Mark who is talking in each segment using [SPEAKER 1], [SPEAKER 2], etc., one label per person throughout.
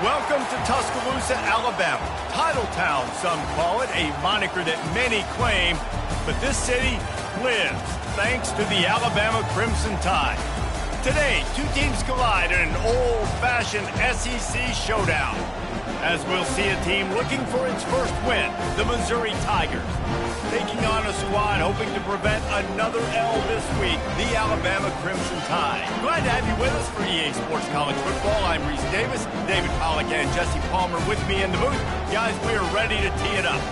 [SPEAKER 1] Welcome to Tuscaloosa, Alabama. Titletown, some call it, a moniker that many claim, but this city lives thanks to the Alabama Crimson Tide. Today, two teams collide in an old-fashioned SEC showdown, as we'll see a team looking for its first win, the Missouri Tigers, taking on a squad hoping to prevent another L this week, the Alabama Crimson Tide. Glad to have you with us for EA Sports College Football. I'm Reese Davis, David Pollack and Jesse Palmer with me in the booth. Guys, we are ready to tee it up.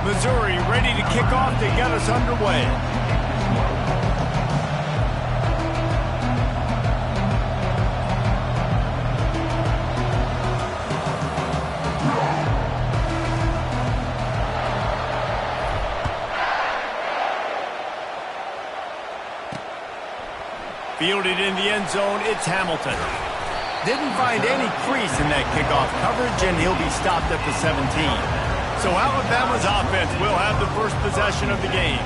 [SPEAKER 1] Missouri ready to kick off to get us underway. Fielded in the end zone, it's Hamilton. Didn't find any crease in that kickoff coverage, and he'll be stopped at the 17. So Alabama's offense will have the first possession of the game.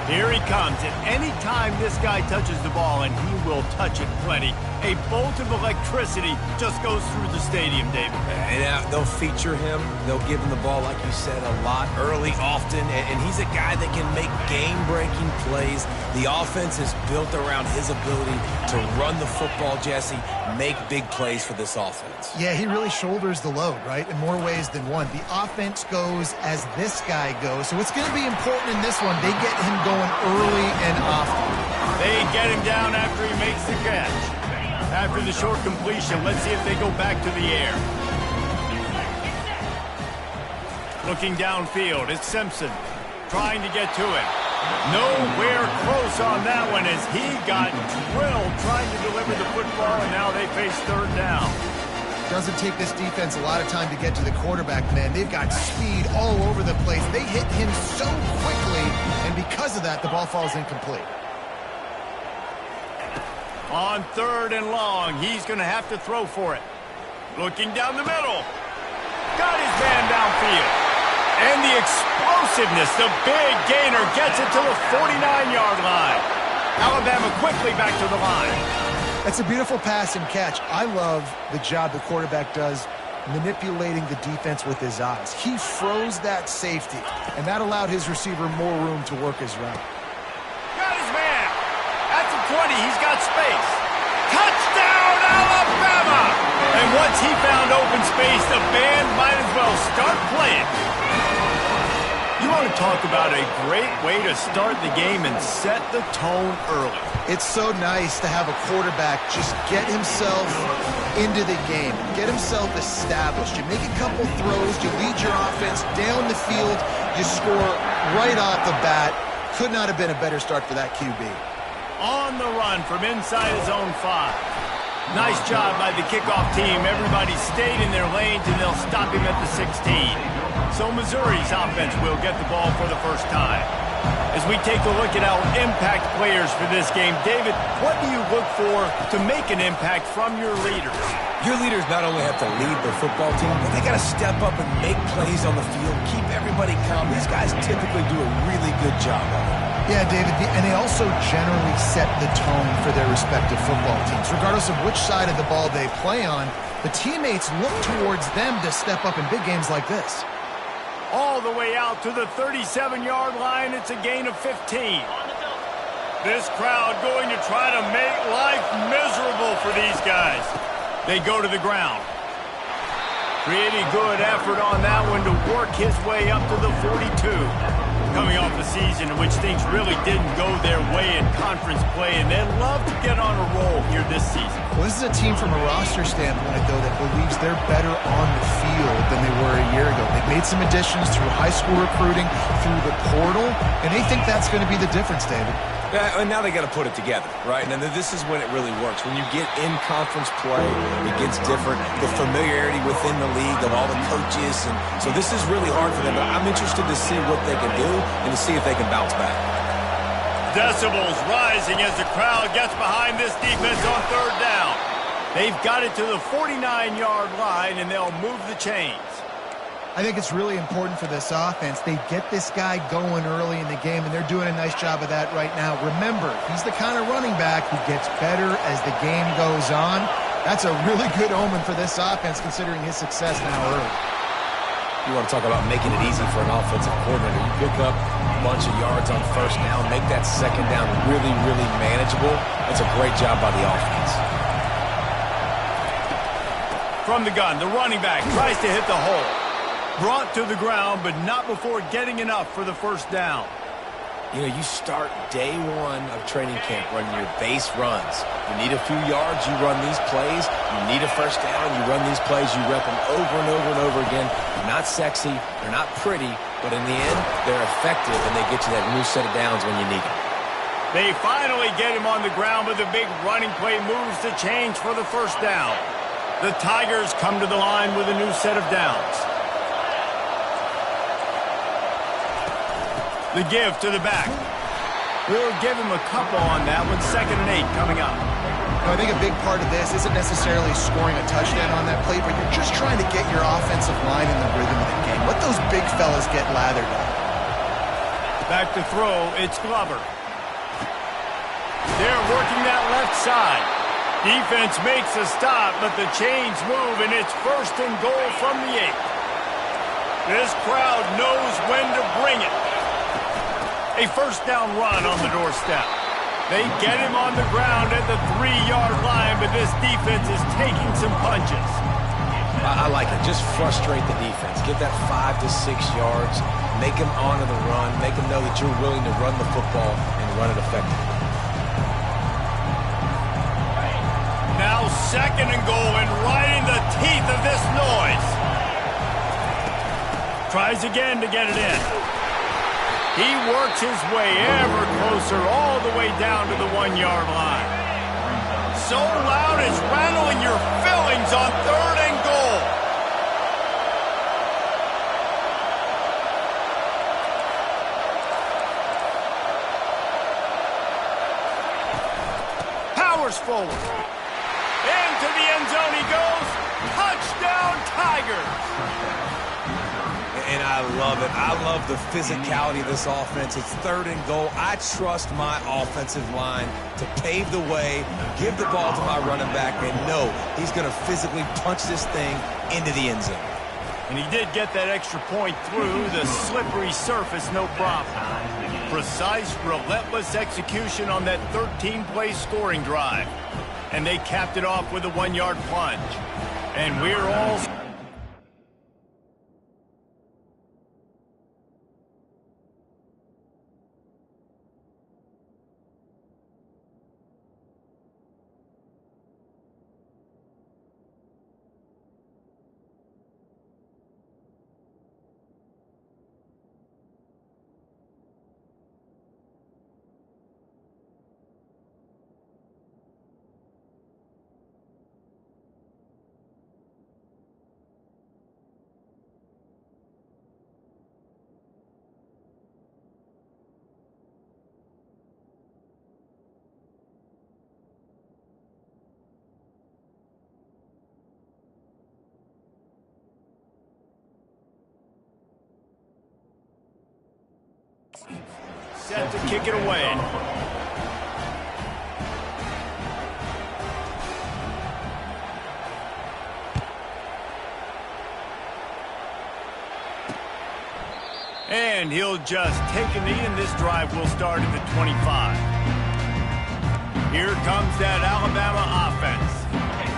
[SPEAKER 1] Here he comes, and any time this guy touches the ball, and he will touch it plenty, a bolt of electricity just goes through the stadium, David.
[SPEAKER 2] And they'll feature him. They'll give him the ball, like you said, a lot, early, often, and he's a guy that can make game-breaking plays. The offense is built around his ability to run the football, Jesse, make big plays for this offense.
[SPEAKER 3] Yeah, he really shoulders the load, right, in more ways than one. The offense goes as this guy goes, so it's going to be important in this one. They get him going early and often.
[SPEAKER 1] They get him down after he makes the catch. After the short completion, let's see if they go back to the air. Looking downfield, it's Simpson trying to get to it. Nowhere close on that one as he got drilled trying to deliver the football, and now they face third down.
[SPEAKER 3] Doesn't take this defense a lot of time to get to the quarterback, man. They've got speed all over the place. They hit him so quickly, and because of that, the ball falls incomplete.
[SPEAKER 1] On third and long, he's going to have to throw for it. Looking down the middle. Got his man downfield. And the explosiveness, the big gainer gets it to the 49-yard line. Alabama quickly back to the line.
[SPEAKER 3] That's a beautiful pass and catch. I love the job the quarterback does manipulating the defense with his eyes. He froze that safety, and that allowed his receiver more room to work his route.
[SPEAKER 1] Got his man. At the 20, he's got space. Touchdown, Alabama! And once he found open space, the band might as well start playing. You want to talk about a great way to start the game and set the tone early.
[SPEAKER 3] It's so nice to have a quarterback just get himself into the game, get himself established. You make a couple throws, you lead your offense down the field, you score right off the bat. Could not have been a better start for that QB.
[SPEAKER 1] On the run from inside his own 5. Nice job by the kickoff team. Everybody stayed in their lanes, and they'll stop him at the 16. So Missouri's offense will get the ball for the first time. As we take a look at our impact players for this game, David, what do you look for to make an impact from your leaders?
[SPEAKER 2] Your leaders not only have to lead their football team, but they got to step up and make plays on the field, keep everybody calm. These guys typically do a really good job of it.
[SPEAKER 3] Yeah, David, and they also generally set the tone for their respective football teams. Regardless of which side of the ball they play on, the teammates look towards them to step up in big games like this.
[SPEAKER 1] All the way out to the 37-yard line. It's a gain of 15. This crowd going to try to make life miserable for these guys. They go to the ground. Pretty good effort on that one to work his way up to the 42. Coming off a season in which things really didn't go their way in conference play, and they'd love to get on a roll here this season.
[SPEAKER 3] Well, this is a team from a roster standpoint, though, that believes they're better on the field than they were a year ago. They've made some additions through high school recruiting, through the portal, and they think that's going to be the difference, David.
[SPEAKER 2] Yeah, and now they got to put it together, right? And this is when it really works. When you get in conference play, it gets different. The familiarity within the league of all the coaches, and so this is really hard for them. But I'm interested to see what they can do and to see if they can bounce back.
[SPEAKER 1] Decibels rising as the crowd gets behind this defense on third down. They've got it to the 49-yard line, and they'll move the chains.
[SPEAKER 3] I think it's really important for this offense. They get this guy going early in the game, and they're doing a nice job of that right now. Remember, he's the kind of running back who gets better as the game goes on. That's a really good omen for this offense, considering his success now early.
[SPEAKER 2] You want to talk about making it easy for an offensive coordinator. You pick up a bunch of yards on first down, make that second down really, really manageable. That's a great job by the offense.
[SPEAKER 1] From the gun, the running back tries to hit the hole. Brought to the ground, but not before getting enough for the first down.
[SPEAKER 2] You know, you start day one of training camp running your base runs. You need a few yards, you run these plays. You need a first down, you run these plays. You rep them over and over and over again. They're not sexy, they're not pretty, but in the end, they're effective, and they get you that new set of downs when you need them.
[SPEAKER 1] They finally get him on the ground, but the big running play moves the change for the first down. The Tigers come to the line with a new set of downs. The give to the back. We'll give him a couple on that one. 2nd and 8 coming up.
[SPEAKER 3] I think a big part of this isn't necessarily scoring a touchdown on that play, but you're just trying to get your offensive line in the rhythm of the game. Let those big fellas get lathered up.
[SPEAKER 1] Back to throw, it's Glover. They're working that left side. Defense makes a stop, but the chains move, and it's 1st and goal from the 8. This crowd knows when to bring it. A first down run on the doorstep. They get him on the ground at the 3-yard line, but this defense is taking some punches.
[SPEAKER 2] I like it. Just frustrate the defense. Get that 5 to 6 yards. Make them honor the run. Make them know that you're willing to run the football and run it effectively.
[SPEAKER 1] Now 2nd and goal, and right in the teeth of this noise. Tries again to get it in. He works his way ever closer all the way down to the 1-yard line. So loud it's rattling your fillings on 3rd and goal. Powers forward. Into the end zone he goes. Touchdown, Tigers.
[SPEAKER 2] And I love it. I love the physicality of this offense. It's 3rd and goal. I trust my offensive line to pave the way, give the ball to my running back, and know he's going to physically punch this thing into the end zone.
[SPEAKER 1] And he did get that extra point through the slippery surface, no problem. Precise, relentless execution on that 13-play scoring drive. And they capped it off with a 1-yard plunge. And we're all... set to kick it away. And he'll just take a knee, and this drive will start at the 25. Here comes that Alabama offense.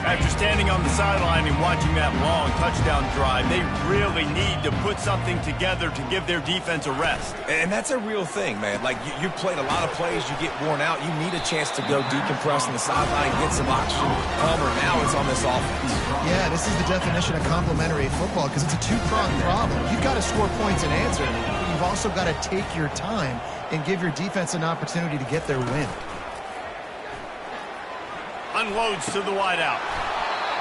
[SPEAKER 1] After standing on the sideline and watching that long touchdown drive, they really need to put something together to give their defense a rest.
[SPEAKER 2] And that's a real thing, man. Like, you played a lot of plays, you get worn out. You need a chance to go decompress on the sideline, get some oxygen. Palmer, now it's on this offense.
[SPEAKER 3] Yeah, this is the definition of complementary football because it's a two-pronged problem. You've got to score points and answer, but you've also got to take your time and give your defense an opportunity to get their win.
[SPEAKER 1] Unloads to the wideout.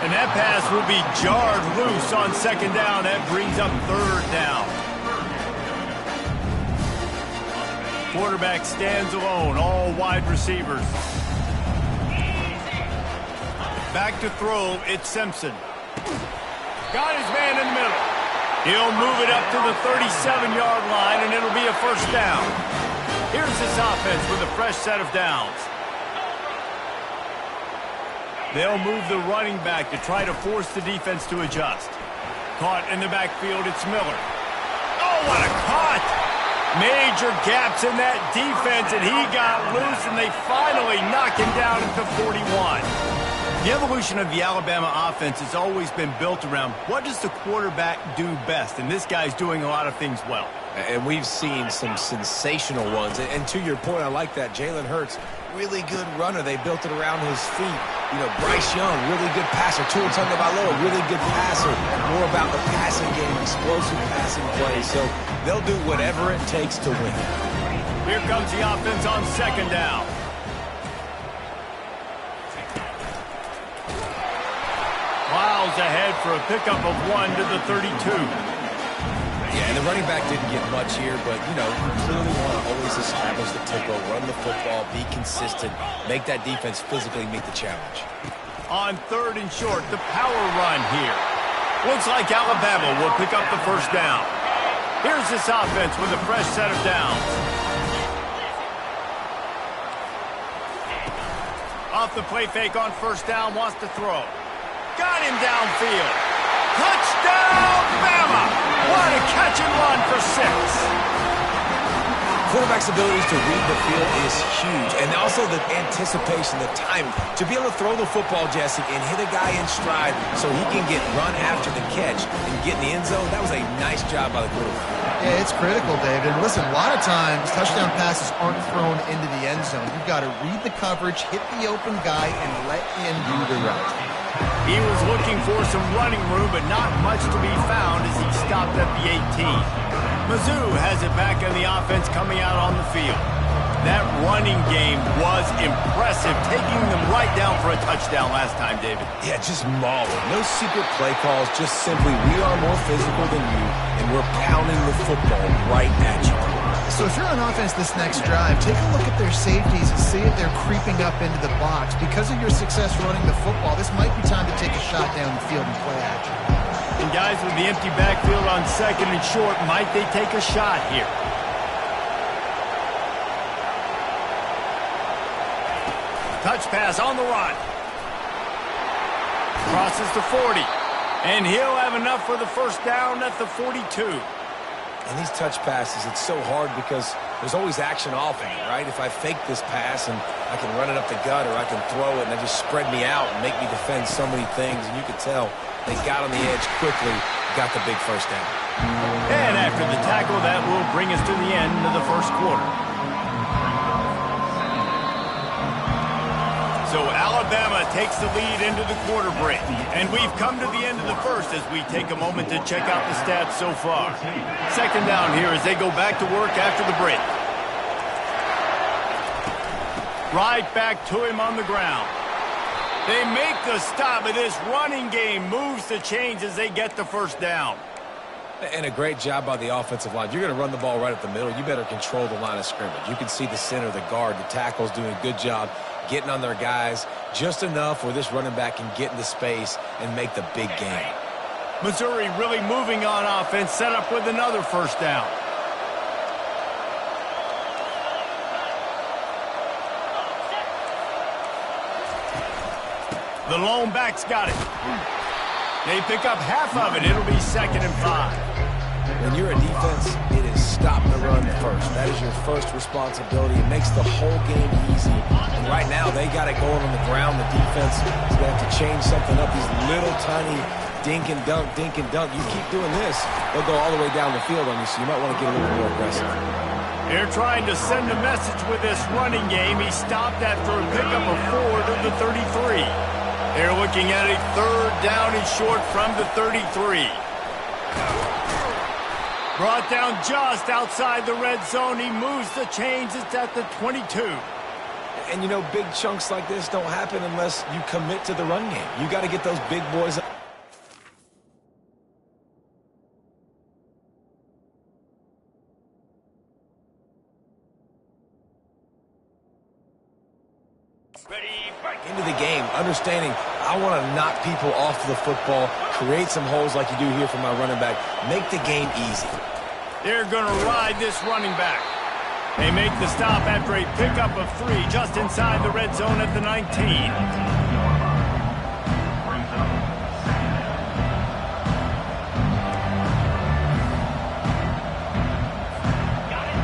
[SPEAKER 1] And that pass will be jarred loose on 2nd down. That brings up 3rd down. Quarterback stands alone, all wide receivers. Back to throw, it's Simpson. Got his man in the middle. He'll move it up to the 37-yard line, and it'll be a first down. Here's this offense with a fresh set of downs. They'll move the running back to try to force the defense to adjust. Caught in the backfield, it's Miller. Oh, what a cut! Major gaps in that defense, and he got loose, and they finally knock him down at the 41. The evolution of the Alabama offense has always been built around what does the quarterback do best, and this guy's doing a lot of things well.
[SPEAKER 2] And we've seen some sensational ones. And to your point, I like that. Jalen Hurts, really good runner. They built it around his feet. You know, Bryce Young, really good passer. Tua Tagovailoa, really good passer. More about the passing game, explosive passing plays. So they'll do whatever it takes to win.
[SPEAKER 1] Here comes the offense on second down. Miles ahead for a pickup of 1 to the 32.
[SPEAKER 2] Yeah, and the running back didn't get much here, but, you know, you clearly want to always establish the tempo, run the football, be consistent, make that defense physically meet the challenge.
[SPEAKER 1] On third and short, the power run here. Looks like Alabama will pick up the first down. Here's this offense with a fresh set of downs. Off the play fake on first down, wants to throw. Got him downfield. Touchdown, Bama! What a catch and run for 6.
[SPEAKER 2] Quarterback's abilities to read the field is huge, and also the anticipation, the time to be able to throw the football, Jesse, and hit a guy in stride so he can get run after the catch and get in the end zone. That was a nice job by the quarterback.
[SPEAKER 3] Yeah, it's critical, David. And listen, a lot of times touchdown passes aren't thrown into the end zone. You've got to read the coverage, hit the open guy, and let him do the rest.
[SPEAKER 1] He was looking for some running room, but not much to be found as he stopped at the 18. Mizzou has it back in the offense coming out on the field. That running game was impressive, taking them right down for a touchdown last time, David.
[SPEAKER 2] Yeah, just mauling. No secret play calls, just simply we are more physical than you, and we're pounding the football right at you.
[SPEAKER 3] So if you're on offense this next drive, take a look at their safeties and see if they're creeping up into the box. Because of your success running the football, this might be time to take a shot down the field and play action.
[SPEAKER 1] And guys with the empty backfield on second and short, might they take a shot here? Touch pass on the run. Crosses to 40. And he'll have enough for the first down at the 42.
[SPEAKER 2] And these touch passes, it's so hard because there's always action off of it, right? If I fake this pass and I can run it up the gut or I can throw it and they just spread me out and make me defend so many things, and you can tell they got on the edge quickly, got the big first down.
[SPEAKER 1] And after the tackle, that will bring us to the end of the first quarter. So Alabama takes the lead into the quarter break. And we've come to the end of the first as we take a moment to check out the stats so far. Second down here as they go back to work after the break. Right back to him on the ground. They make the stop, but this running game moves the chains as they get the first down.
[SPEAKER 2] And a great job by the offensive line. You're going to run the ball right up the middle. You better control the line of scrimmage. You can see the center, the guard, the tackle's doing a good job getting on their guys just enough where this running back can get into space and make the big game.
[SPEAKER 1] Missouri really moving on offense, set up with another first down. The lone back's got it. They pick up half of it. It'll be 2nd and 5.
[SPEAKER 2] When you're a defense, it is stop the run first. That is your first responsibility. It makes the whole game easy. And right now, they got it going on the ground. The defense is going to have to change something up. These little tiny dink and dunk, dink and dunk. You keep doing this, they'll go all the way down the field on you, so you might want to get a little more aggressive.
[SPEAKER 1] They're trying to send a message with this running game. He stopped after a pickup of 4 to the 33. They're looking at a third down and short from the 33. Brought down just outside the red zone. He moves the chains. It's at the 22.
[SPEAKER 2] And, you know, big chunks like this don't happen unless you commit to the run game. You got to get those big boys up. Into the game, understanding I want to knock people off the football, create some holes like you do here for my running back. Make the game easy.
[SPEAKER 1] They're going to ride this running back. They make the stop after a pickup of 3 just inside the red zone at the 19.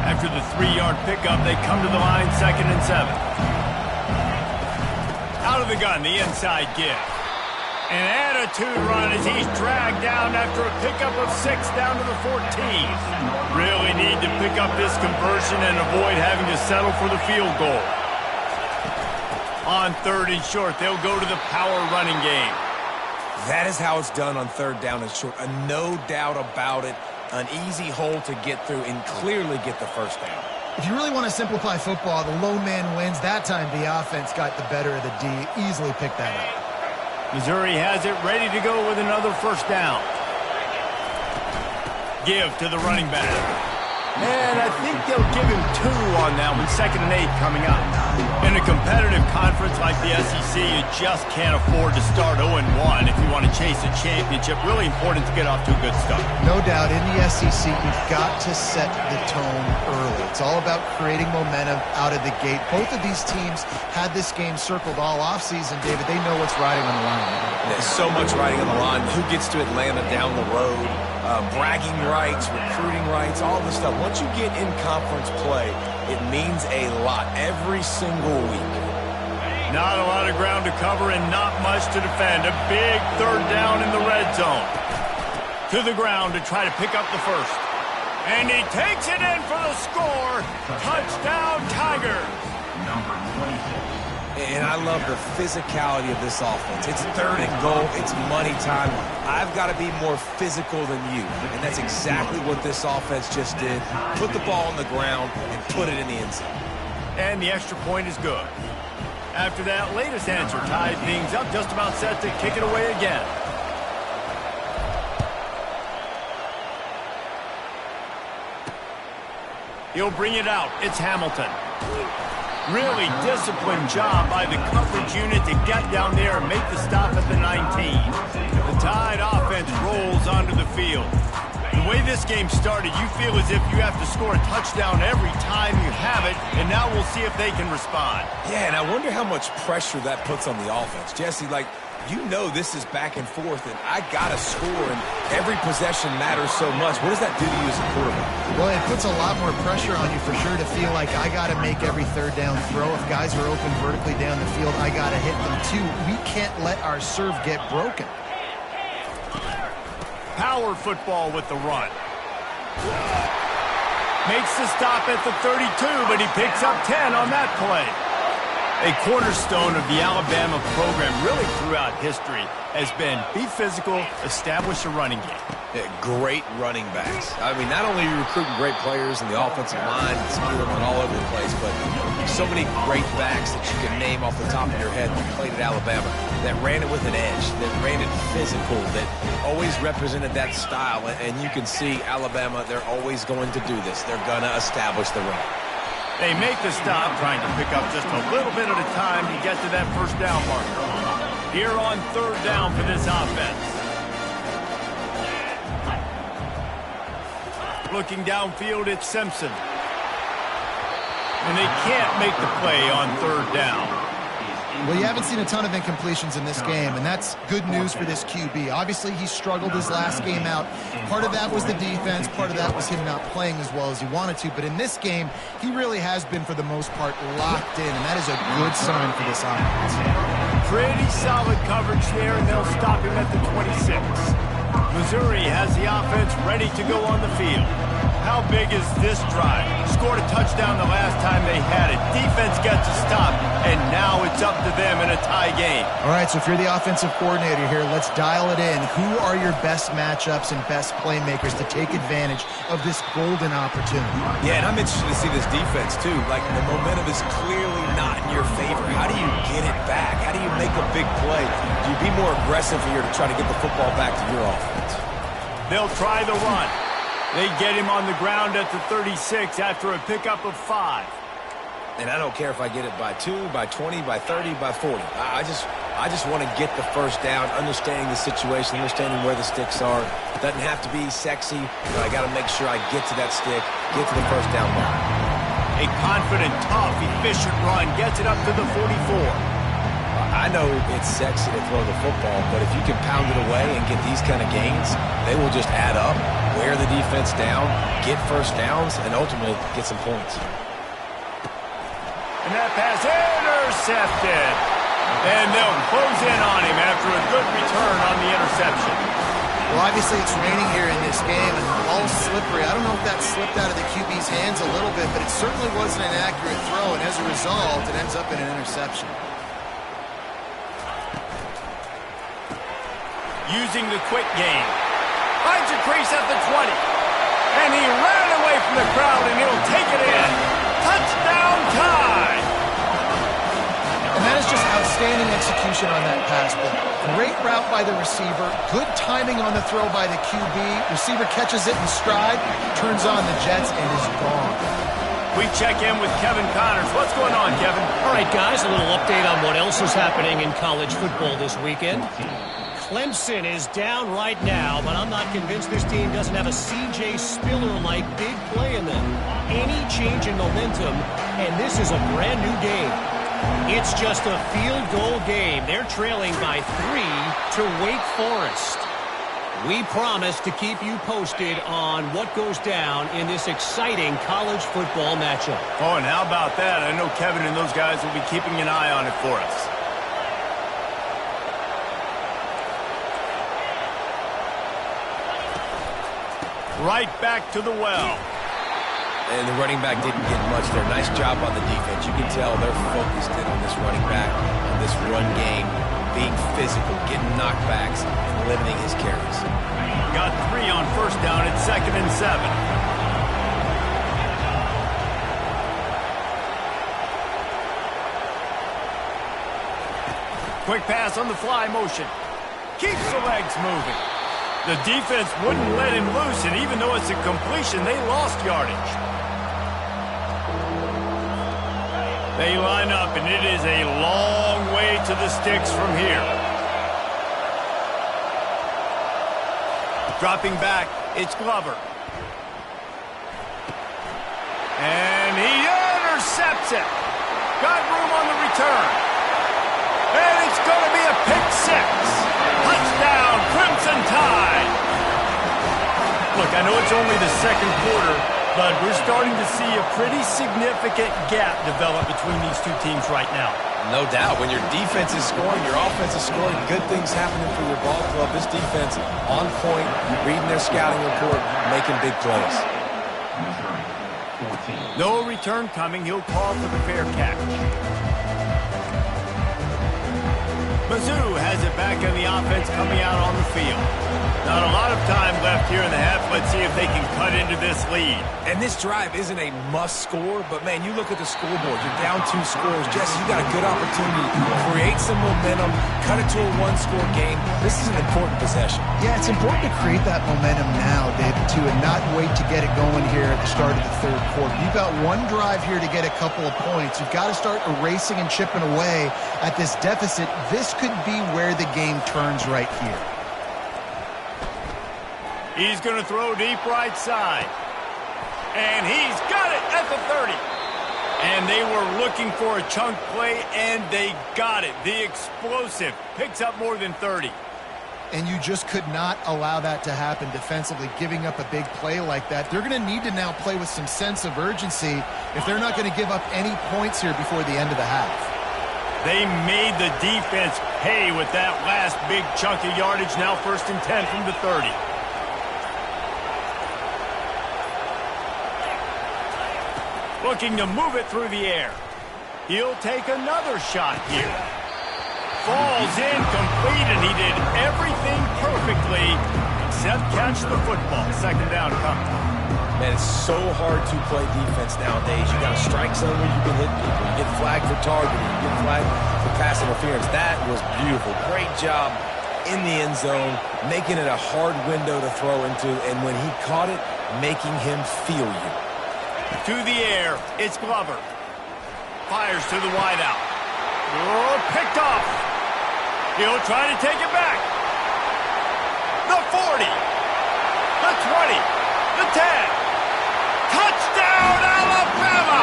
[SPEAKER 1] After the 3-yard pickup, they come to the line, 2nd and 7. Out of the gun, the inside give. An attitude run as he's dragged down after a pickup of 6 down to the 14. Really need to pick up this conversion and avoid having to settle for the field goal. On 3rd and short, they'll go to the power running game.
[SPEAKER 2] That is how it's done on 3rd down and short. No doubt about it. An easy hole to get through and clearly get the first down.
[SPEAKER 3] If you really want to simplify football, the low man wins. That time the offense got the better of the D. Easily picked that up.
[SPEAKER 1] Missouri has it ready to go with another first down. Give to the running back. And I think they'll give him 2 on that one. 2nd and 8 coming up. In a competitive conference like the SEC, you just can't afford to start 0-1 if you want to chase a championship. Really important to get off to a good start.
[SPEAKER 3] No doubt, in the SEC, you've got to set the tone early. It's all about creating momentum out of the gate. Both of these teams had this game circled all offseason, David. They know what's riding on the line.
[SPEAKER 2] There's so much riding on the line. Who gets to Atlanta down the road? Bragging rights, recruiting rights, all this stuff. Once you get in conference play, it means a lot every single week.
[SPEAKER 1] Not a lot of ground to cover and not much to defend. A big 3rd down in the red zone. To the ground to try to pick up the first. And he takes it in for the score. Touchdown, Tigers.
[SPEAKER 2] And I love the physicality of this offense. It's 3rd and goal. It's money time. I've got to be more physical than you. And that's exactly what this offense just did. Put the ball on the ground and put it in the end zone.
[SPEAKER 1] And the extra point is good. After that latest answer tied things up, just about set to kick it away again. He'll bring it out. It's Hamilton. Really disciplined job by the coverage unit to get down there and make the stop at the 19. The Tide offense rolls onto the field. The way this game started, you feel as if you have to score a touchdown every time you have it, and now we'll see if they can respond.
[SPEAKER 2] Yeah, and I wonder how much pressure that puts on the offense. Jesse, you know this is back and forth, and I got to score, and every possession matters so much. What does that do to you as a quarterback?
[SPEAKER 3] Well, it puts a lot more pressure on you for sure to feel like I got to make every 3rd down throw. If guys are open vertically down the field, I got to hit them too. We can't let our serve get broken.
[SPEAKER 1] Power football with the run. Makes the stop at the 32, but he picks up 10 on that play. A cornerstone of the Alabama program really throughout history has been be physical, establish a running game.
[SPEAKER 2] Yeah, great running backs. I mean, not only are you recruiting great players in the offensive line, and all over the place, but so many great backs that you can name off the top of your head that played at Alabama, that ran it with an edge, that ran it physical, that always represented that style. And you can see Alabama, they're always going to do this. They're going to establish the run.
[SPEAKER 1] They make the stop, trying to pick up just a little bit at a time to get to that first down marker. Here on 3rd down for this offense. Looking downfield, it's Simpson. And they can't make the play on 3rd down.
[SPEAKER 3] Well, you haven't seen a ton of incompletions in this game, and that's good news for this QB. Obviously, he struggled his last game out. Part of that was the defense. Part of that was him not playing as well as he wanted to. But in this game, he really has been, for the most part, locked in, and that is a good sign for this offense.
[SPEAKER 1] Pretty solid coverage there, and they'll stop him at the 26. Missouri has the offense ready to go on the field. How big is this drive? Scored a touchdown the last time they had it. Defense gets a stop, and now it's up to them in a tie game.
[SPEAKER 3] All right, so if you're the offensive coordinator here, let's dial it in. Who are your best matchups and best playmakers to take advantage of this golden opportunity?
[SPEAKER 2] Yeah, and I'm interested to see this defense, too. Like, the momentum is clearly not in your favor. How do you get it back? How do you make a big play? Do you be more aggressive here to try to get the football back to your offense?
[SPEAKER 1] They'll try the run. They get him on the ground at the 36 after a pickup of 5.
[SPEAKER 2] And I don't care if I get it by 2, by 20, by 30, by 40. I just I just want to get the first down, understanding the situation, understanding where the sticks are. Doesn't have to be sexy, but I got to make sure I get to that stick, get to the first down mark.
[SPEAKER 1] A confident, tough, efficient run gets it up to the 44.
[SPEAKER 2] I know it's sexy to throw the football, but if you can pound it away and get these kind of gains, they will just add up, wear the defense down, get first downs, and ultimately get some points.
[SPEAKER 1] And that pass intercepted. And they'll close in on him after a good return on the interception.
[SPEAKER 3] Well, obviously it's raining here in this game and all slippery. I don't know if that slipped out of the QB's hands a little bit, but it certainly wasn't an accurate throw, and as a result, it ends up in an interception.
[SPEAKER 1] Using the quick game. Finds a crease at the 20. And he ran away from the crowd, and he'll take it in. Touchdown tie!
[SPEAKER 3] And that is just outstanding execution on that pass play. Great route by the receiver, good timing on the throw by the QB. Receiver catches it in stride, turns on the jets, and is gone.
[SPEAKER 1] We check in with Kevin Connors. What's going on, Kevin?
[SPEAKER 4] All right, guys, a little update on what else is happening in college football this weekend. Clemson is down right now, but I'm not convinced this team doesn't have a C.J. Spiller-like big play in them. Any change in momentum, and this is a brand new game. It's just a field goal game. They're trailing by 3 to Wake Forest. We promise to keep you posted on what goes down in this exciting college football matchup.
[SPEAKER 1] Oh, and how about that? I know Kevin and those guys will be keeping an eye on it for us. Right back to the well.
[SPEAKER 2] And the running back didn't get much there. Nice job on the defense. You can tell they're focused in on this running back, on this run game, being physical, getting knockbacks, and limiting his carries.
[SPEAKER 1] Got 3 on first down at 2nd and 7. Quick pass on the fly motion. Keeps the legs moving. The defense wouldn't let him loose, and even though it's a completion, they lost yardage. They line up, and it is a long way to the sticks from here. Dropping back, it's Glover. And he intercepts it. Got room on the return. And it's going to be a pick 6. Touchdown, Crimson Tide. Look, I know it's only the second quarter, but we're starting to see a pretty significant gap develop between these two teams right now.
[SPEAKER 2] No doubt. When your defense is scoring, your offense is scoring, good things happening for your ball club. This defense on point, reading their scouting report, making big plays.
[SPEAKER 1] No return coming. He'll call for the fair catch. Mizzou has it back on the offense coming out on the field. Not a lot of time left here in the half. Let's see if they can cut into this lead.
[SPEAKER 2] And this drive isn't a must score, but man, you look at the scoreboard, you're down 2 scores. Jesse, you got a good opportunity to create some momentum, cut it to a 1-score game. This is an important possession.
[SPEAKER 3] Yeah, it's important to create that momentum now, David, too, and not wait to get it going here at the start of the third quarter. You've got one drive here to get a couple of points. You've got to start erasing and chipping away at this deficit. This could be where the game turns right here.
[SPEAKER 1] He's going to throw deep right side. And he's got it at the 30. And they were looking for a chunk play, and they got it. The explosive picks up more than 30.
[SPEAKER 3] And you just could not allow that to happen defensively, giving up a big play like that. They're going to need to now play with some sense of urgency if they're not going to give up any points here before the end of the half.
[SPEAKER 1] They made the defense pay with that last big chunk of yardage. Now 1st and 10 from the 30. Looking to move it through the air. He'll take another shot here. Falls incomplete, and he did everything perfectly except catch the football. 2nd down coming.
[SPEAKER 2] Man, it's so hard to play defense nowadays. You got a strike zone where you can hit people. You get flagged for targeting. You get flagged for pass interference. That was beautiful. Great job in the end zone, making it a hard window to throw into, and when he caught it, making him feel you.
[SPEAKER 1] To the air, it's Glover. Fires to the wideout. Oh, picked off. He'll try to take it back. The 40. The 20. The 10. Touchdown, Alabama!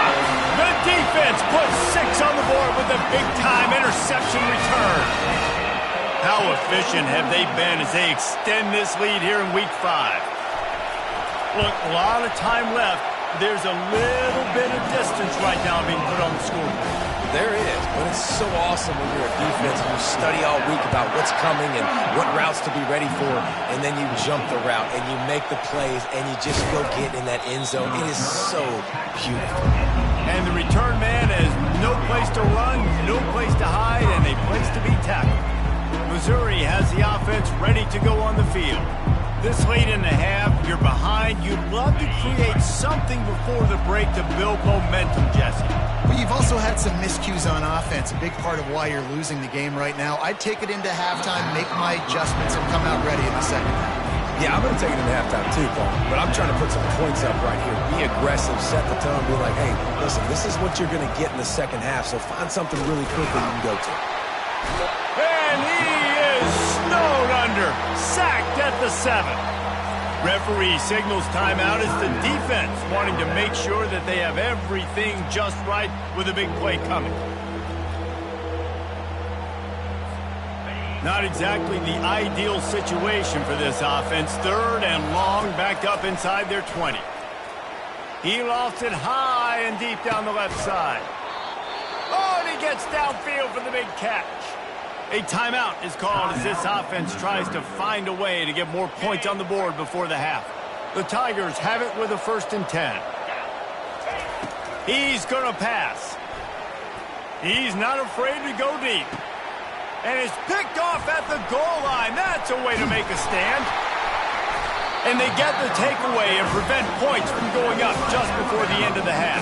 [SPEAKER 1] The defense puts 6 on the board with a big-time interception return. How efficient have they been as they extend this lead here in Week 5? Look, a lot of time left. There's a little bit of distance right now being put on the scoreboard.
[SPEAKER 2] There is, but it's so awesome when you're a defense and you study all week about what's coming and what routes to be ready for, and then you jump the route and you make the plays and you just go get in that end zone. It is so beautiful.
[SPEAKER 1] And the return man has no place to run, no place to hide, and a place to be tackled. Missouri has the offense ready to go on the field. This late in the half, you're behind. You'd love to create something before the break to build momentum, Jesse.
[SPEAKER 3] Well, you've also had some miscues on offense, a big part of why you're losing the game right now. I'd take it into halftime, make my adjustments, and come out ready in the second half.
[SPEAKER 2] Yeah, I'm going to take it into halftime too, Paul, but I'm trying to put some points up right here. Be aggressive, set the tone, be like, hey, listen, this is what you're going to get in the second half, so find something really quickly you can go to.
[SPEAKER 1] And he is snowed under, sacked at the 7. Referee signals timeout as the defense wanting to make sure that they have everything just right with a big play coming. Not exactly the ideal situation for this offense. 3rd and long, back up inside their 20. He lost it high and deep down the left side. Oh, and he gets downfield for the big catch. A timeout is called as this offense tries to find a way to get more points on the board before the half. The Tigers have it with a 1st and 10. He's going to pass. He's not afraid to go deep. And it's picked off at the goal line. That's a way to make a stand. And they get the takeaway and prevent points from going up just before the end of the half.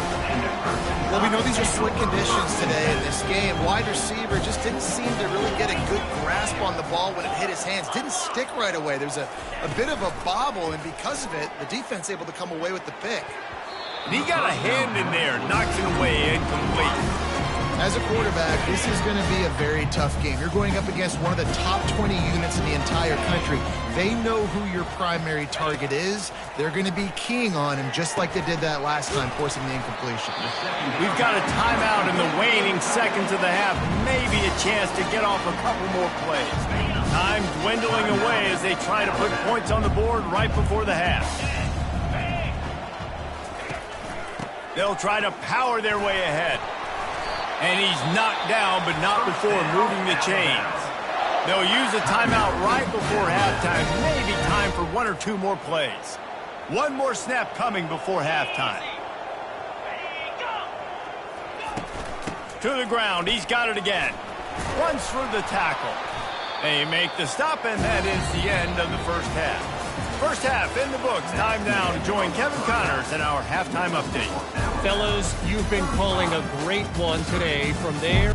[SPEAKER 3] Well, we know these are slick conditions today in this game. Wide receiver just didn't seem to really get a good grasp on the ball when it hit his hands. Didn't stick right away. There's a bit of a bobble, and because of it, the defense able to come away with the pick.
[SPEAKER 1] And he got a hand in there, knocks it away, incomplete.
[SPEAKER 3] As a quarterback, this is going to be a very tough game. You're going up against one of the top 20 units in the entire country. They know who your primary target is. They're going to be keying on him just like they did that last time, forcing the incompletion.
[SPEAKER 1] We've got a timeout in the waning seconds of the half. Maybe a chance to get off a couple more plays. Time dwindling away as they try to put points on the board right before the half. They'll try to power their way ahead. And he's knocked down, but not before moving the chains. They'll use a timeout right before halftime. Maybe time for 1 or 2 more plays. One more snap coming before halftime. To the ground. He's got it again. Runs through the tackle. They make the stop, and that is the end of the first half. First half in the books. Time now to join Kevin Connors in our halftime update.
[SPEAKER 4] Fellas, you've been calling a great one today from there.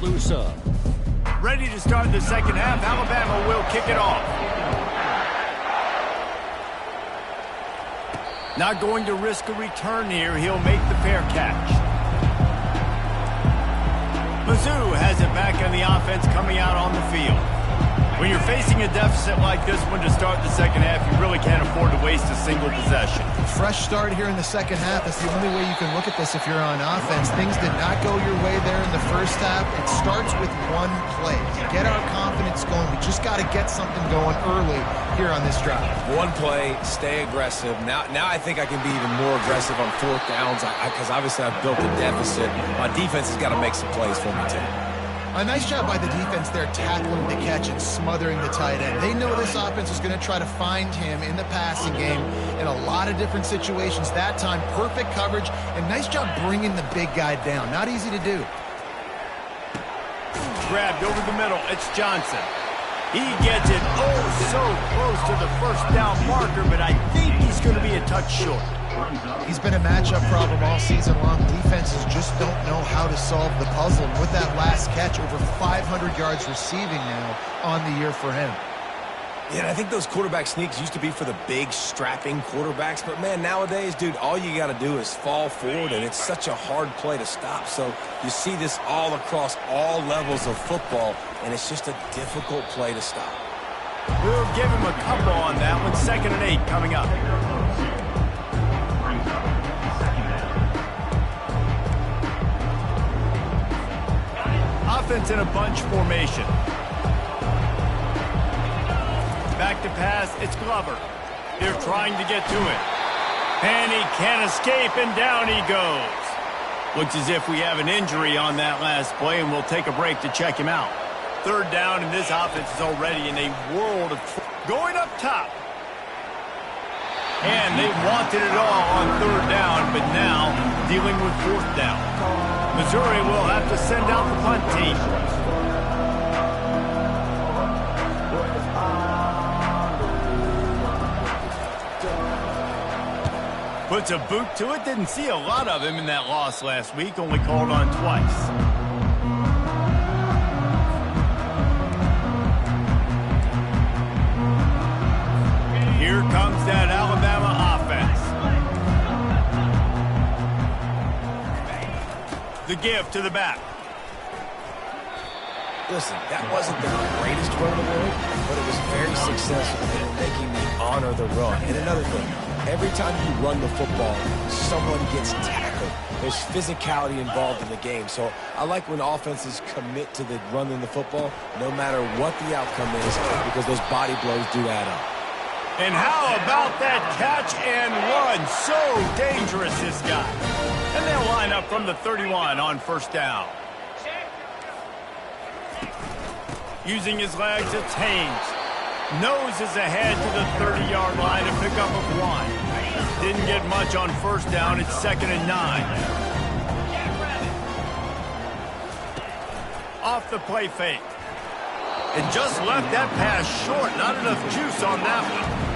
[SPEAKER 4] Tuscaloosa.
[SPEAKER 1] Ready to start the second half. Alabama will kick it off. Not going to risk a return here. He'll make the fair catch. Mizzou has it back on the offense coming out on the field. When you're facing a deficit like this one to start the second half, you really can't afford to waste a single possession.
[SPEAKER 3] Fresh start here in the second half. That's the only way you can look at this if you're on offense. Things did not go your way there in the first half. It starts with one play. To get our confidence going, we just got to get something going early here on this drive.
[SPEAKER 2] One play, stay aggressive. Now I think I can be even more aggressive on fourth downs because obviously I've built a deficit. My defense has got to make some plays for me too.
[SPEAKER 3] A nice job by the defense there, tackling the catch and smothering the tight end. They know this offense is going to try to find him in the passing game in a lot of different situations. That time, perfect coverage, and nice job bringing the big guy down. Not easy to do.
[SPEAKER 1] Grabbed over the middle. It's Johnson. He gets it so close to the first down marker, but I think he's going to be a touch short.
[SPEAKER 3] He's been a matchup problem all season long. Defenses just don't know how to solve the puzzle. And with that last catch, over 500 yards receiving now on the year for him.
[SPEAKER 2] Yeah, and I think those quarterback sneaks used to be for the big, strapping quarterbacks. But, man, nowadays, dude, all you got to do is fall forward, and it's such a hard play to stop. So you see this all across all levels of football, and it's just a difficult play to stop.
[SPEAKER 1] We'll give him a couple on that one. 2nd and 8 coming up. Offense in a bunch formation. Back to pass, it's Glover. They're trying to get to it. And he can't escape, and down he goes. Looks as if we have an injury on that last play, and we'll take a break to check him out. 3rd down, and this offense is already in a world of going up top. And they wanted it all on 3rd down, but now dealing with 4th down. Missouri will have to send out the punt team. Puts a boot to it. Didn't see a lot of him in that loss last week. Only called on twice. Here comes that Alabama offense. The give to the back.
[SPEAKER 2] Listen, that wasn't the greatest run in the world, but it was very successful in making me honor the run. And another thing, every time you run the football, someone gets tackled. There's physicality involved in the game. So I like when offenses commit to the running the football, no matter what the outcome is, because those body blows do add up.
[SPEAKER 1] And how about that catch and run? So dangerous, this guy. And they'll line up from the 31 on 1st down. Using his legs, it's Haynes. Noses ahead to the 30-yard line to pick up a 1. Didn't get much on 1st down. It's 2nd and 9. Off the play fake. And just left that pass short. Not enough juice on that one.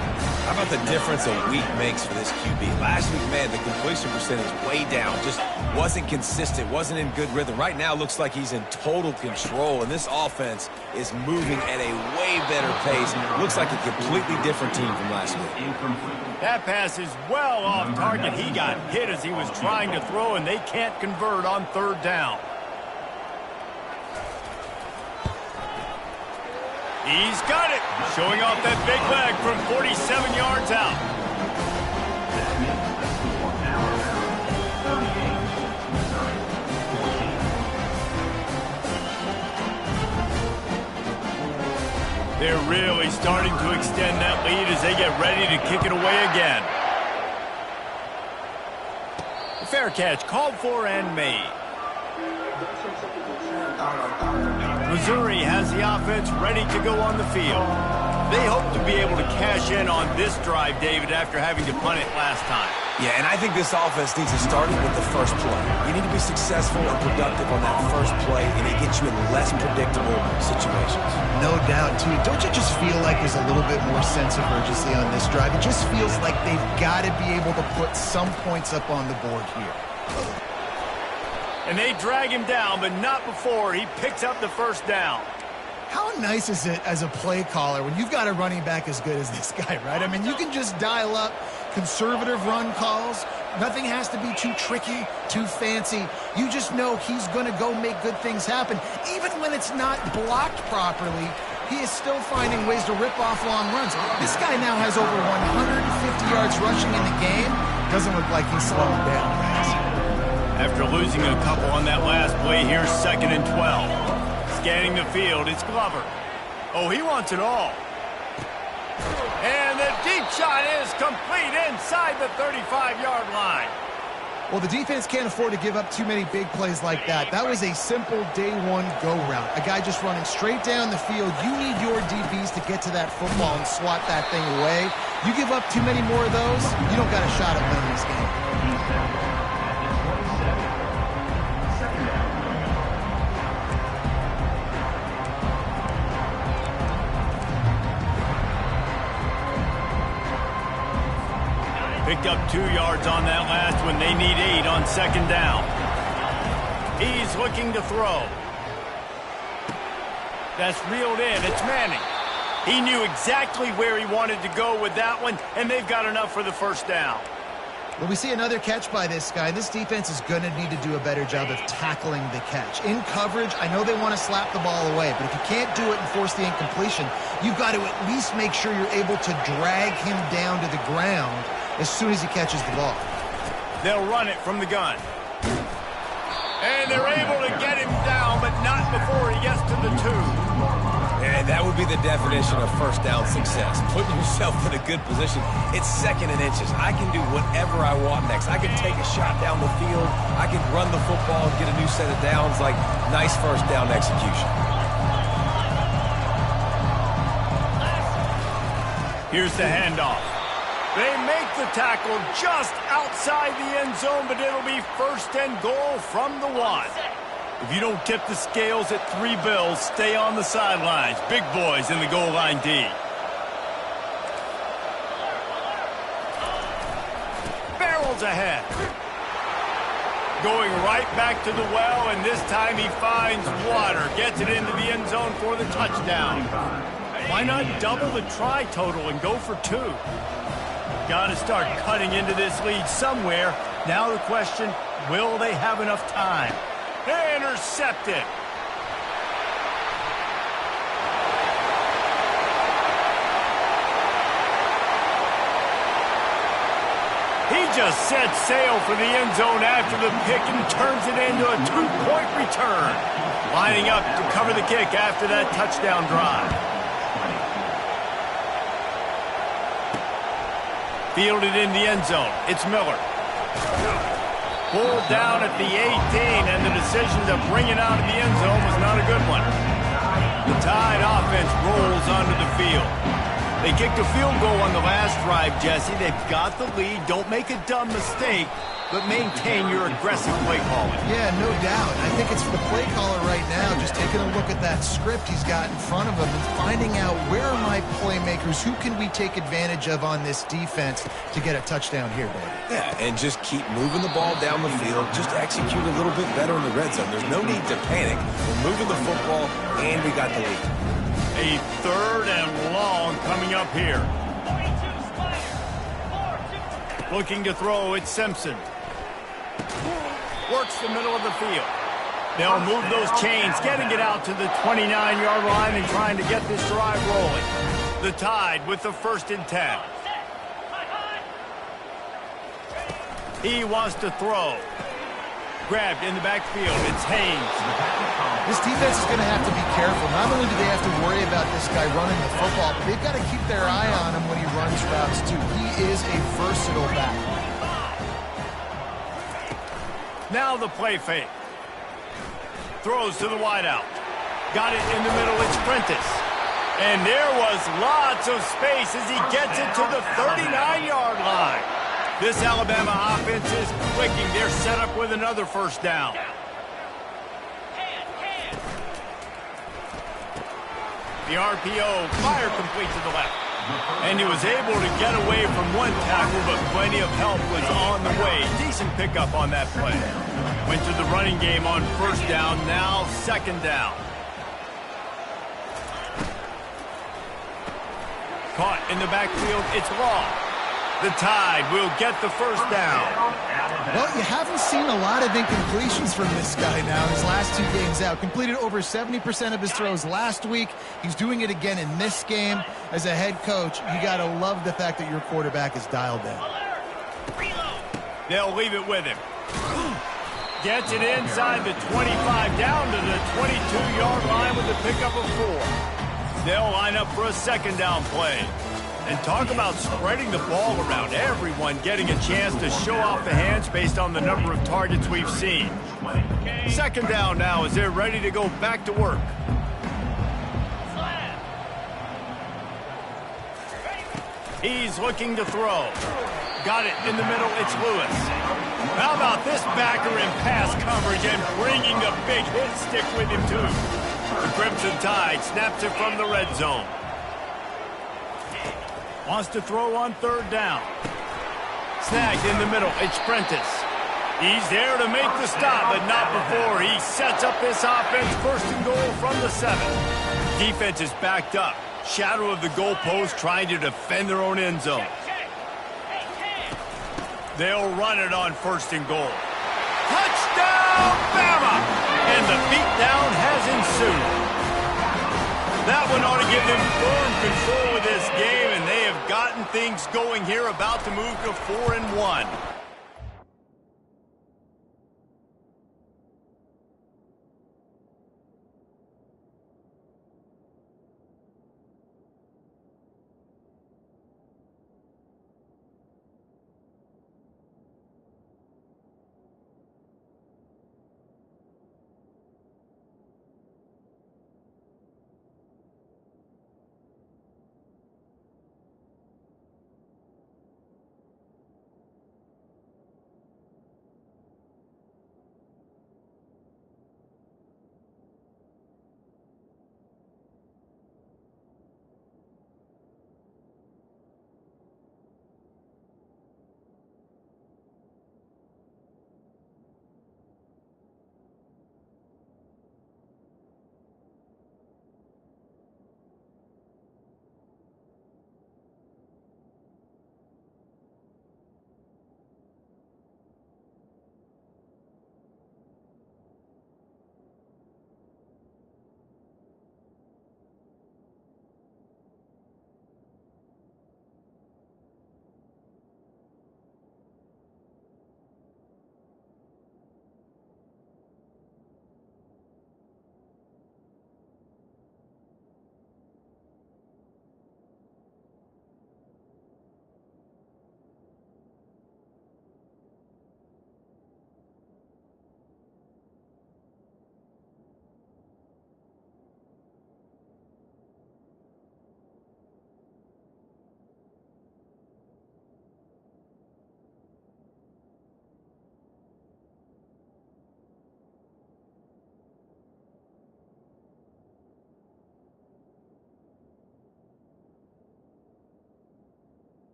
[SPEAKER 2] How about the difference a week makes for this QB? Last week, man, the completion percentage way down. Just wasn't consistent, wasn't in good rhythm. Right now, looks like he's in total control, and this offense is moving at a way better pace. Looks like a completely different team from last week.
[SPEAKER 1] That pass is well off target. He got hit as he was trying to throw, and they can't convert on 3rd down. He's got it. Showing off that big leg from 47 yards out. They're really starting to extend that lead as they get ready to kick it away again. The fair catch called for and made. Missouri has the offense ready to go on the field. They hope to be able to cash in on this drive, David, after having to punt it last time.
[SPEAKER 2] Yeah, and I think this offense needs to start with the first play. You need to be successful and productive on that first play, and it gets you in less predictable situations.
[SPEAKER 3] No doubt, too. Don't you just feel like there's a little bit more sense of urgency on this drive? It just feels like they've got to be able to put some points up on the board here.
[SPEAKER 1] And they drag him down, but not before he picks up the first down.
[SPEAKER 3] How nice is it as a play caller when you've got a running back as good as this guy, right? I mean, you can just dial up conservative run calls. Nothing has to be too tricky, too fancy. You just know he's going to go make good things happen. Even when it's not blocked properly, he is still finding ways to rip off long runs. This guy now has over 150 yards rushing in the game. Doesn't look like he's slowing down, guys.
[SPEAKER 1] After losing a couple on that last play, here's 2nd and 12. Scanning the field, it's Glover. Oh, he wants it all. And the deep shot is complete inside the 35-yard line.
[SPEAKER 3] Well, the defense can't afford to give up too many big plays like that. That was a simple day one go route. A guy just running straight down the field. You need your DBs to get to that football and swat that thing away. You give up too many more of those, you don't got a shot at winning this game.
[SPEAKER 1] Picked up 2 yards on that last one. They need 8 on 2nd down. He's looking to throw. That's reeled in. It's Manning. He knew exactly where he wanted to go with that one, and they've got enough for the first down.
[SPEAKER 3] Well, we see another catch by this guy. This defense is going to need to do a better job of tackling the catch. In coverage, I know they want to slap the ball away, but if you can't do it and force the incompletion, you've got to at least make sure you're able to drag him down to the ground as soon as he catches the ball.
[SPEAKER 1] They'll run it from the gun. And they're able to get him down, but not before he gets to the 2.
[SPEAKER 2] And that would be the definition of first down success. Putting yourself in a good position. It's 2nd and inches. I can do whatever I want next. I can take a shot down the field. I can run the football and get a new set of downs. Like, nice first down execution.
[SPEAKER 1] Here's the handoff. They make the tackle just outside the end zone, but it'll be 1st and goal from the 1. If you don't tip the scales at 3 bills, stay on the sidelines. Big boys in the goal line D. Barrels ahead. Going right back to the well, and this time he finds water. Gets it into the end zone for the touchdown. Why not double the try total and go for 2? Got to start cutting into this lead somewhere. Now the question, will they have enough time? Intercepted. He just sets sail for the end zone after the pick and turns it into a 2-point return. Lining up to cover the kick after that touchdown drive. Fielded in the end zone. It's Miller. Pulled down at the 18, and the decision to bring it out of the end zone was not a good one. The Tide offense rolls onto the field. They kicked a field goal on the last drive, Jesse. They've got the lead. Don't make a dumb mistake, but maintain your aggressive play calling.
[SPEAKER 3] Yeah, no doubt. I think it's the play caller right now just taking a look at that script he's got in front of him and finding out where are my playmakers, who can we take advantage of on this defense to get a touchdown here, baby.
[SPEAKER 2] Yeah, and just keep moving the ball down the field. Just execute a little bit better in the red zone. There's no need to panic. We're moving the football, and we got the lead.
[SPEAKER 1] A 3rd and long coming up here. Looking to throw, it's Simpson. Works the middle of the field. They'll move those chains, getting it out to the 29-yard line and trying to get this drive rolling. The Tide with the 1st and 10. He wants to throw. Grabbed in the backfield. It's Haynes.
[SPEAKER 3] This defense is going to have to be careful. Not only do they have to worry about this guy running the football, but they've got to keep their eye on him when he runs routes, too. He is a versatile back.
[SPEAKER 1] Now the play fake. Throws to the wideout. Got it in the middle. It's Prentice. And there was lots of space as he gets it to the 39-yard line. This Alabama offense is clicking. They're set up with another 1st down. The RPO, fire complete to the left. And he was able to get away from one tackle, but plenty of help was on the way. Decent pickup on that play. Went to the running game on first down, now second down. Caught in the backfield, it's Law. The Tide will get the first down.
[SPEAKER 3] Well, you haven't seen a lot of incompletions from this guy now. His last 2 games out. Completed over 70% of his throws last week. He's doing it again in this game. As a head coach, you got to love the fact that your quarterback is dialed in.
[SPEAKER 1] They'll leave it with him. Gets it inside the 25, down to the 22-yard line with a pickup of 4. They'll line up for a second down play. And talk about spreading the ball around, everyone getting a chance to show off the hands based on the number of targets we've seen. Second down now as they're ready to go back to work. He's looking to throw. Got it in the middle, it's Lewis. How about this backer in pass coverage and bringing the big hit stick with him too. The Crimson Tide snaps it from the red zone. Wants to throw on third down. Snagged in the middle, it's Prentice. He's there to make the stop, but not before he sets up this offense. First and goal from the 7. Defense is backed up. Shadow of the goalpost trying to defend their own end zone. They'll run it on first and goal. Touchdown, Bama! And the beatdown has ensued. That one ought to give them firm control of this game, and they have gotten things going here, about to move to 4-1.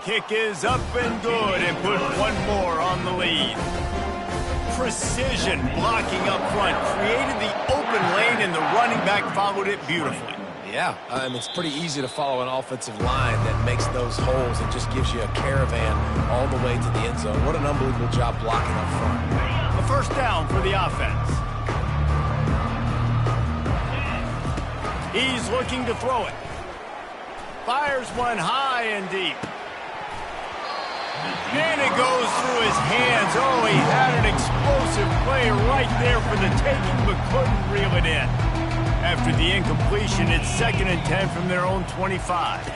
[SPEAKER 1] Kick is up and good, and put one more on the lead. Precision blocking up front created the open lane, and the running back followed it beautifully.
[SPEAKER 2] Yeah, it's pretty easy to follow an offensive line that makes those holes and just gives you a caravan all the way to the end zone. What an unbelievable job blocking up front.
[SPEAKER 1] A first down for the offense. He's looking to throw it. Fires one high and deep. And it goes through his hands. Oh, he had an explosive play right there for the taking, but couldn't reel it in. After the incompletion, it's 2nd and 10 from their own 25.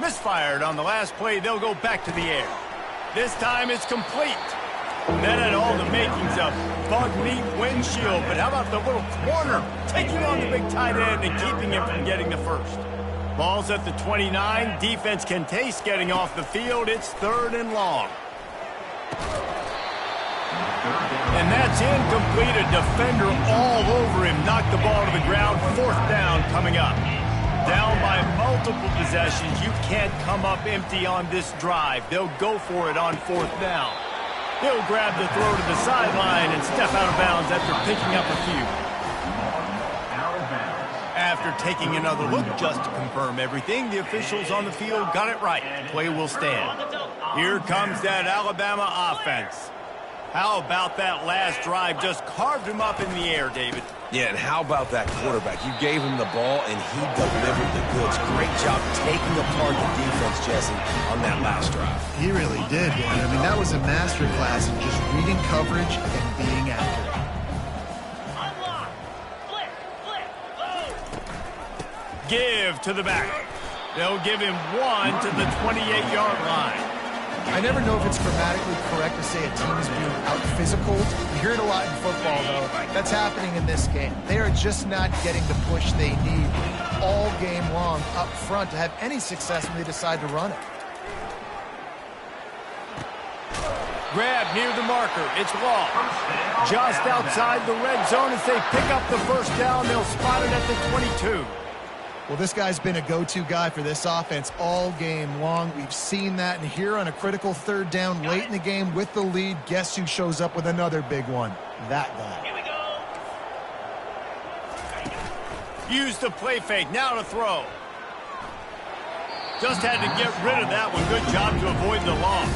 [SPEAKER 1] Misfired on the last play, they'll go back to the air. This time it's complete. That had all the makings of bug meat windshield, but how about the little corner taking on the big tight end and keeping him from getting the first? Ball's at the 29. Defense can taste getting off the field. It's 3rd and long. And that's incomplete. A defender all over him. Knocked the ball to the ground. 4th down coming up. Down by multiple possessions. You can't come up empty on this drive. They'll go for it on 4th down. He'll grab the throw to the sideline and step out of bounds after picking up a few. After taking another look just to confirm everything, the officials on the field got it right. Play will stand. Here comes that Alabama offense. How about that last drive? Just carved him up in the air, David.
[SPEAKER 2] Yeah, and how about that quarterback? You gave him the ball, and he delivered the goods. Great job taking apart the defense, Jesse, on that last drive.
[SPEAKER 3] He really did. I mean, that was a masterclass in just reading coverage and being accurate.
[SPEAKER 1] Give to the back. They'll give him 1 to the 28-yard line.
[SPEAKER 3] I never know if it's grammatically correct to say a team is being out-physical. You hear it a lot in football, though. That's happening in this game. They are just not getting the push they need all game long up front to have any success when they decide to run it.
[SPEAKER 1] Grab near the marker. It's Law. Just outside the red zone as they pick up the first down. They'll spot it at the 22.
[SPEAKER 3] Well, this guy's been a go-to guy for this offense all game long. We've seen that, and here on a critical 3rd down late in the game with the lead, guess who shows up with another big one? That guy.
[SPEAKER 1] Here we go. Use the play fake. Now to throw. Just had to get rid of that one. Good job to avoid the loss.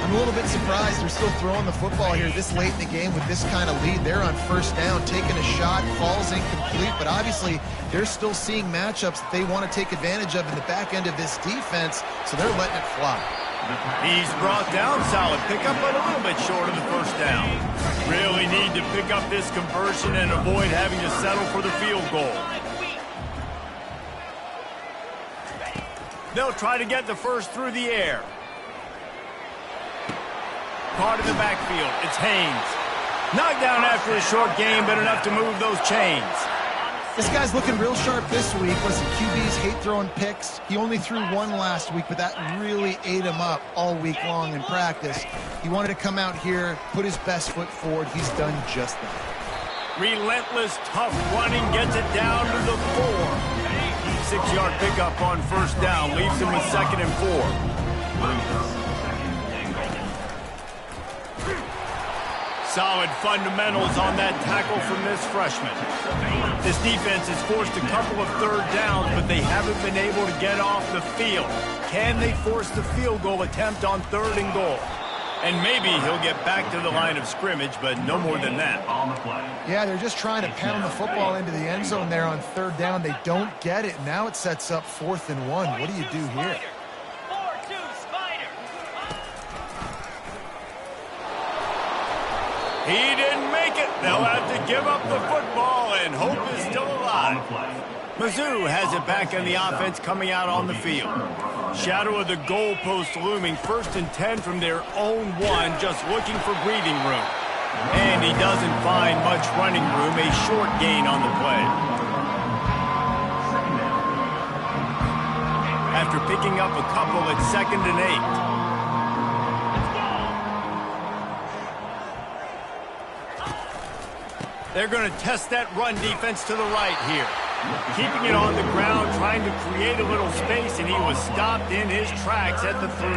[SPEAKER 3] I'm a little bit surprised they're still throwing the football here this late in the game with this kind of lead. They're on 1st down, taking a shot, falls incomplete, but obviously they're still seeing matchups that they want to take advantage of in the back end of this defense, so they're letting it fly.
[SPEAKER 1] He's brought down. Solid pickup, but a little bit short of the 1st down. Really need to pick up this conversion and avoid having to settle for the field goal. They'll try to get the first through the air. Caught in the backfield. It's Haynes. Knocked down after a short game, but enough to move those chains.
[SPEAKER 3] This guy's looking real sharp this week. Listen, QBs hate throwing picks. He only threw one last week, but that really ate him up all week long in practice. He wanted to come out here, put his best foot forward. He's done just that.
[SPEAKER 1] Relentless, tough running, gets it down to the 4. 6-yard pickup on 1st down, leaves him with 2nd and 4. Solid fundamentals on that tackle from this freshman. This defense has forced a couple of 3rd downs, but they haven't been able to get off the field. Can they force the field goal attempt on 3rd and goal? And maybe he'll get back to the line of scrimmage, but no more than that.
[SPEAKER 3] Yeah, they're just trying to pound the football into the end zone there on 3rd down. They don't get it. Now it sets up 4th and 1. What do you do here?
[SPEAKER 1] He didn't make it. They'll have to give up the football, and hope is still alive. Mizzou has it back on the offense coming out on the field. Shadow of the goalpost looming. 1st and 10 from their own 1, just looking for breathing room. And he doesn't find much running room. A short gain on the play. After picking up a couple at 2nd and 8. They're going to test that run defense to the right here. Keeping it on the ground, trying to create a little space, and he was stopped in his tracks at the 3.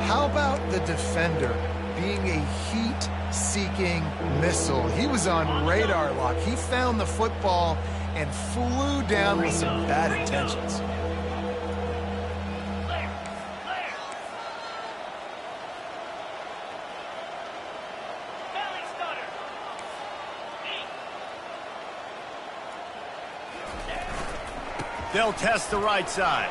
[SPEAKER 3] How about the defender being a heat-seeking missile? He was on radar lock. He found the football and flew down with some bad intentions.
[SPEAKER 1] They'll test the right side.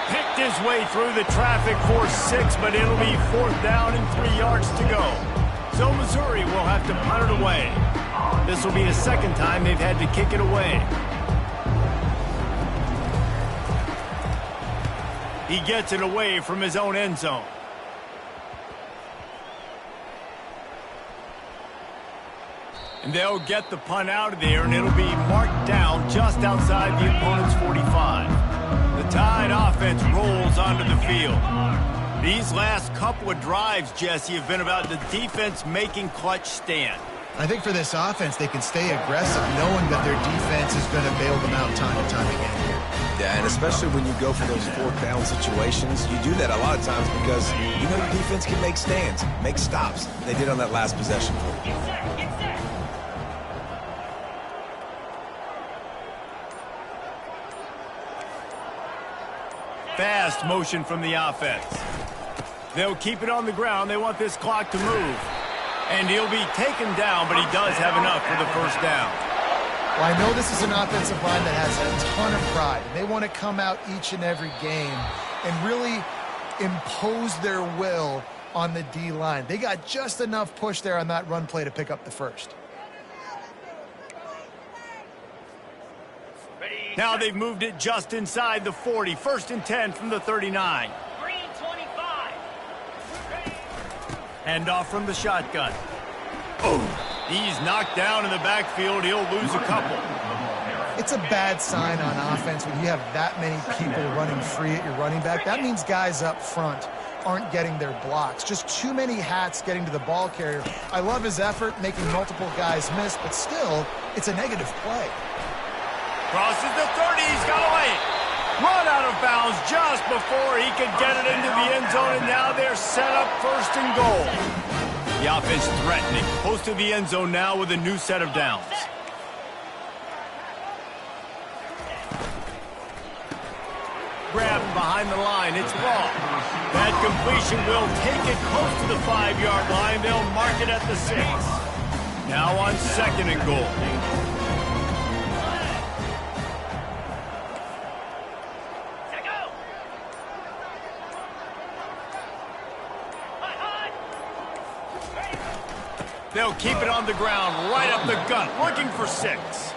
[SPEAKER 1] Picked his way through the traffic for 6, but it'll be 4th down and 3 yards to go. So Missouri will have to punt it away. This will be the second time they've had to kick it away. He gets it away from his own end zone. And they'll get the punt out of there, and it'll be marked down just outside the opponent's 45. The Tide offense rolls onto the field. These last couple of drives, Jesse, have been about the defense making clutch stand.
[SPEAKER 3] I think for this offense, they can stay aggressive knowing that their defense is going to bail them out time and time again here.
[SPEAKER 2] Yeah, and especially when you go for those 4th down situations, you do that a lot of times because you know your defense can make stands, make stops. They did on that last possession for you.
[SPEAKER 1] Fast motion from the offense. They'll keep it on the ground. They want this clock to move. And he'll be taken down, but he does have enough for the 1st down.
[SPEAKER 3] Well, I know this is an offensive line that has a ton of pride. They want to come out each and every game and really impose their will on the D-line. They got just enough push there on that run play to pick up the 1st.
[SPEAKER 1] Now they've moved it just inside the 40. 1st and 10 from the 39.
[SPEAKER 5] Green 25.
[SPEAKER 1] Hand off from the shotgun. Oh, he's knocked down in the backfield. He'll lose a couple.
[SPEAKER 3] It's a bad sign on offense when you have that many people running free at your running back. That means guys up front aren't getting their blocks. Just too many hats getting to the ball carrier. I love his effort, making multiple guys miss, but still, it's a negative play.
[SPEAKER 1] Crosses the 30. He's got away. Run out of bounds just before he could get it into the end zone, and now they're set up 1st and goal. The offense threatening. Close to the end zone now with a new set of downs. Grabbed behind the line. It's Law. That completion will take it close to the 5-yard line. They'll mark it at the 6. Now on 2nd and goal. They'll keep it on the ground, right up the gut, looking for 6.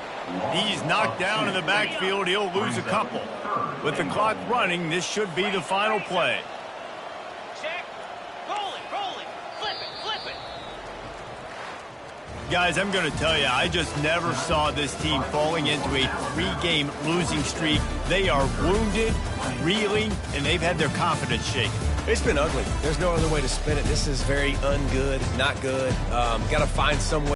[SPEAKER 1] He's knocked down in the backfield. He'll lose a couple. With the clock running, this should be the final play.
[SPEAKER 5] Check. Roll it. Flip it.
[SPEAKER 1] Guys, I'm going to tell you, I just never saw this team falling into a 3-game losing streak. They are wounded, reeling, and they've had their confidence shaken.
[SPEAKER 2] It's been ugly. There's no other way to spin it. This is very ungood, not good. Got to find some way.